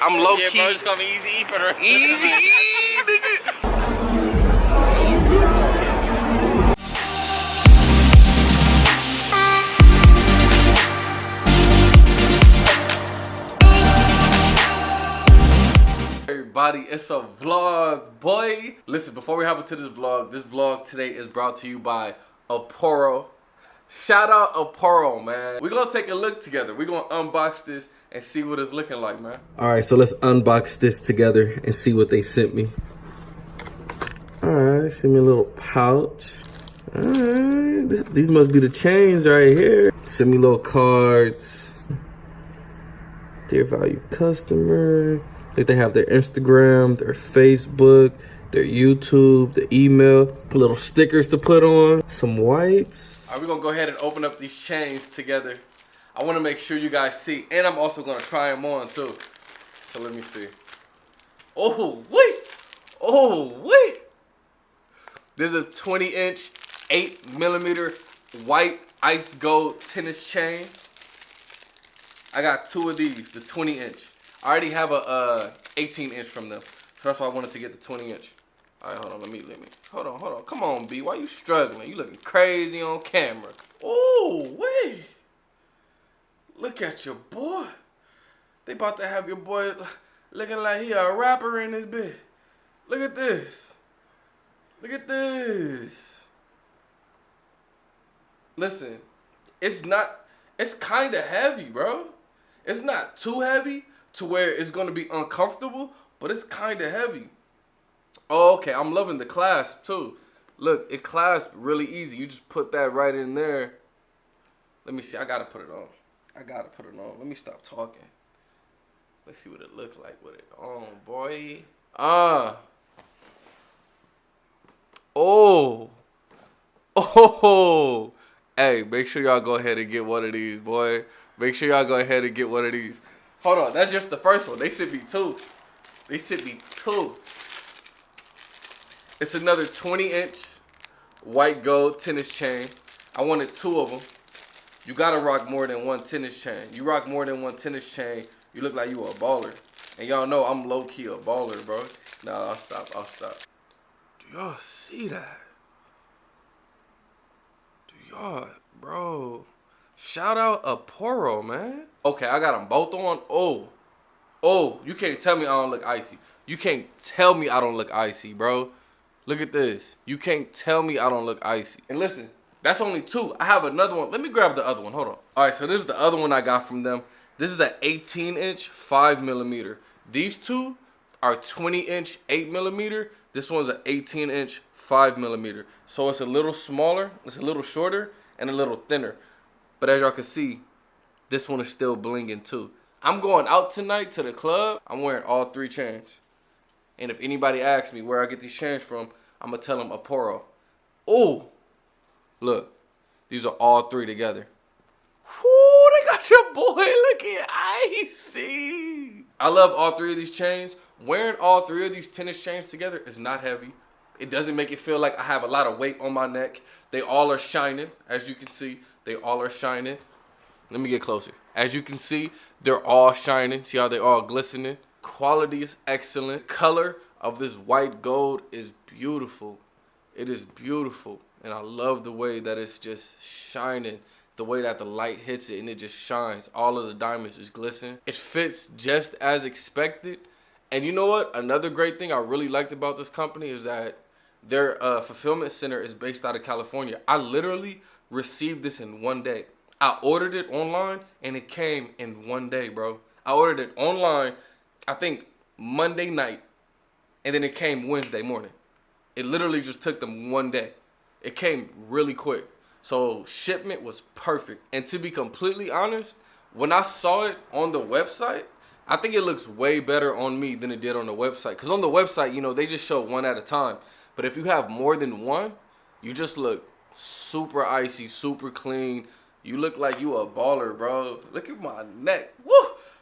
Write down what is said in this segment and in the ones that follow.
I'm low key. Yeah, bro, just call me Easy E for the rest of the Easy E, nigga. Everybody, it's a vlog, boy. Listen, before we hop into this vlog today is brought to you by Aporo. Shout out Aporo, man. We're gonna take a look together. We're gonna unbox this and see what it's looking like, man. All right, so let's unbox this together and see what they sent me. All right, send me a little pouch. All right, these must be the chains right here. Send me little cards. Dear valued customer. Like they have their Instagram, their Facebook, their YouTube, the email, little stickers to put on, some wipes. All right, we're gonna go ahead and open up these chains together. I wanna make sure you guys see, and I'm also gonna try them on too. So let me see. Oh, wait. Oh, wait. There's a 20-inch, 8mm white ice gold tennis chain. I got two of these, the 20-inch. I already have a 18-inch from them, so that's why I wanted to get the 20-inch. All right, hold on, let me. Hold on. Come on, B, why you struggling? You looking crazy on camera. Oh, wait. Look at your boy. They about to have your boy looking like he a rapper in this bit. Look at this. Look at this. Listen, it's kind of heavy, bro. It's not too heavy to where it's going to be uncomfortable, but it's kind of heavy. Oh, okay, I'm loving the clasp too. Look, it clasps really easy. You just put that right in there. Let me see, I gotta put it on. Let me stop talking. Let's see what it looks like with it on, boy. Oh. Hey, make sure y'all go ahead and get one of these, boy. Make sure y'all go ahead and get one of these. Hold on, that's just the first one. They sent me two. It's another 20-inch white gold tennis chain. I wanted two of them. You gotta rock more than one tennis chain. You rock more than one tennis chain, you look like you a baller. And y'all know I'm low-key a baller, bro. Nah, I'll stop. Do y'all see that? Bro. Shout out Aporo, man. Okay, I got them both on. Oh, you can't tell me I don't look icy. You can't tell me I don't look icy, bro. Look at this. You can't tell me I don't look icy. And listen, that's only two. I have another one. Let me grab the other one. Hold on. All right, so this is the other one I got from them. This is an 18-inch, 5mm. These two are 20-inch, 8mm. This one's an 18-inch, 5mm. So it's a little smaller, it's a little shorter, and a little thinner. But as y'all can see, this one is still blinging too. I'm going out tonight to the club. I'm wearing all three chains. And if anybody asks me where I get these chains from, I'm going to tell them Aporo. Oh, look. These are all three together. Whoo, they got your boy looking icy. I love all three of these chains. Wearing all three of these tennis chains together is not heavy. It doesn't make it feel like I have a lot of weight on my neck. They all are shining, as you can see. They all are shining. Let me get closer. As you can see, they're all shining. See how they all glistening? Quality is excellent. Color of this white gold is beautiful. It is beautiful. And I love the way that it's just shining. The way that the light hits it and it just shines. All of the diamonds just glisten. It fits just as expected. And you know what? Another great thing I really liked about this company is that their fulfillment center is based out of California. I literally received this in one day. I ordered it online and it came in one day, bro. I ordered it online, I think Monday night, and then it came Wednesday morning. It literally just took them one day. It came really quick. So shipment was perfect. And to be completely honest, when I saw it on the website, I think it looks way better on me than it did on the website. Because on the website, you know, they just show one at a time. But if you have more than one, you just look super icy, super clean. You look like you a baller, bro. Look at my neck. Woo!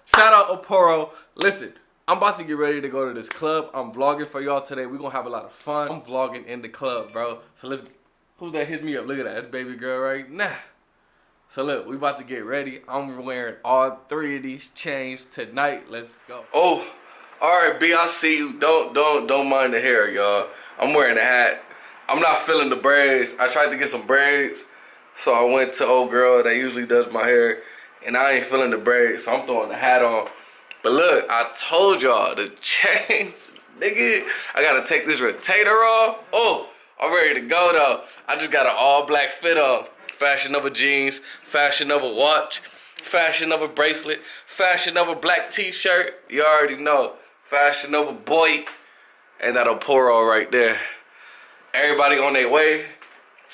Shout out Aporo. Listen, I'm about to get ready to go to this club. I'm vlogging for y'all today. We're going to have a lot of fun. I'm vlogging in the club, bro. So let's... Who's that hit me up? Look at that. That's baby girl right now. So look, we about to get ready. I'm wearing all 3 of these chains tonight. Let's go. Oh, all right, B, I see you. Don't mind the hair, y'all. I'm wearing a hat. I'm not feeling the braids. I tried to get some braids, so I went to old girl that usually does my hair, and I ain't feeling the braids, so I'm throwing the hat on. But look, I told y'all, the chains, nigga, I gotta take this retainer off. Oh, I'm ready to go though. I just got an all black fit on. Fashion Nova jeans, Fashion Nova watch, Fashion Nova bracelet, Fashion Nova black t-shirt. You already know. Fashion Nova boy. And that Oporo right there. Everybody on their way.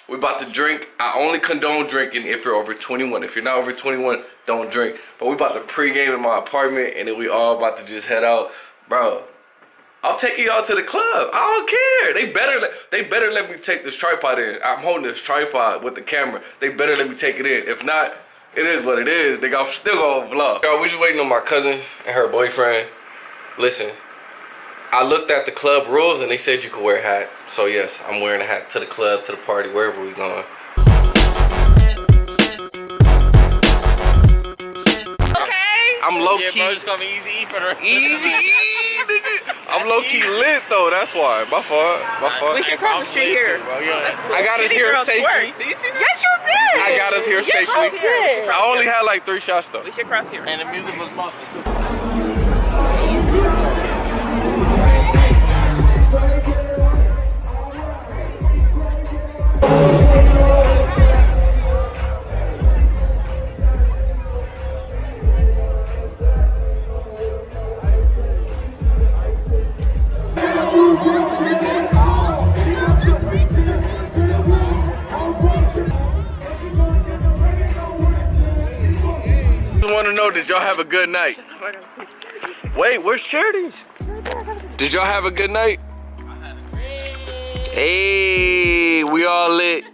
We about to drink. I only condone drinking if you're over 21. If you're not over 21, don't drink. But we about to pregame in my apartment, and then we all about to just head out. Bro, I'm taking y'all to the club. I don't care. They better let me take this tripod in. I'm holding this tripod with the camera. They better let me take it in. If not, it is what it is. Nigga, I'm still gonna vlog. Girl, we just waiting on my cousin and her boyfriend. Listen, I looked at the club rules and they said you could wear a hat. So yes, I'm wearing a hat to the club, to the party, wherever we going. Okay. I'm low key. Bro, it's gonna be easy for the rest. Easy, nigga. I'm low key lit though. That's why. My fault. My fault. We should cross the street here. I got us here safely. Yes, you did. I got us here Yes, safely. you did. I only had like 3 shots though. We should cross here. And the music was bumping. Just want to know, did y'all have a good night? Wait, where's Charity? Did y'all have a good night? Hey, we all lit.